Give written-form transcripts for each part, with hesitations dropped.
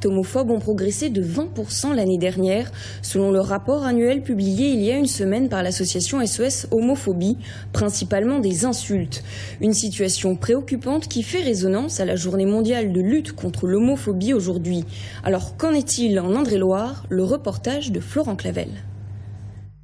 actes homophobes ont progressé de 20% l'année dernière, selon le rapport annuel publié il y a une semaine par l'association SOS Homophobie, principalement des insultes. Une situation préoccupante qui fait résonance à la journée mondiale de lutte contre l'homophobie aujourd'hui. Alors qu'en est-il en Indre-et-Loire? Le reportage de Florent Clavel.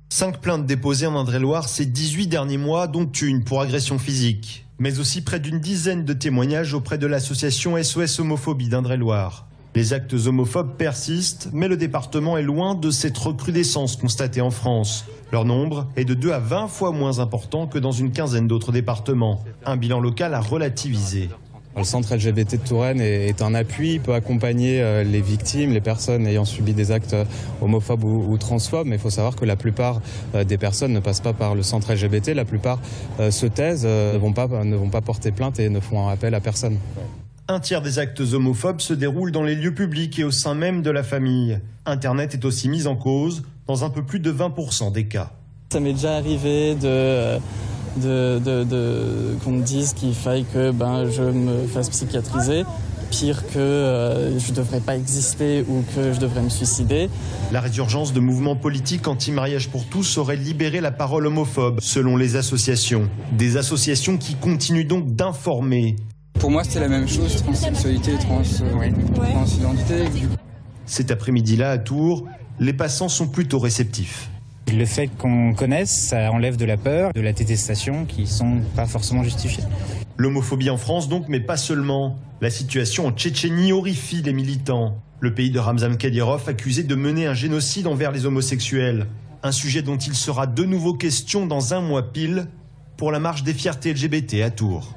5 plaintes déposées en Indre-et-Loire ces 18 derniers mois, dont une pour agression physique. Mais aussi près d'une dizaine de témoignages auprès de l'association SOS Homophobie d'Indre-et-Loire. Les actes homophobes persistent, mais le département est loin de cette recrudescence constatée en France. Leur nombre est de 2 à 20 fois moins important que dans une quinzaine d'autres départements. Un bilan local à relativiser. Le centre LGBT de Touraine est un appui, peut accompagner les victimes, les personnes ayant subi des actes homophobes ou transphobes, mais il faut savoir que la plupart des personnes ne passent pas par le centre LGBT, la plupart se taisent, ne vont pas porter plainte et ne font appel à personne. Un tiers des actes homophobes se déroulent dans les lieux publics et au sein même de la famille. Internet est aussi mis en cause dans un peu plus de 20% des cas. Ça m'est déjà arrivé qu'on me dise qu'il faille que je me fasse psychiatriser, pire que je ne devrais pas exister ou que je devrais me suicider. La résurgence de mouvements politiques anti-mariage pour tous aurait libéré la parole homophobe, selon les associations. Des associations qui continuent donc d'informer. Pour moi, c'était la même chose, transsexualité et transidentité. Cet après-midi-là, à Tours, les passants sont plutôt réceptifs. Le fait qu'on connaisse, ça enlève de la peur, de la détestation qui ne sont pas forcément justifiées. L'homophobie en France donc, mais pas seulement. La situation en Tchétchénie horrifie les militants. Le pays de Ramzan Kadyrov accusé de mener un génocide envers les homosexuels. Un sujet dont il sera de nouveau question dans un mois pile pour la marche des fiertés LGBT à Tours.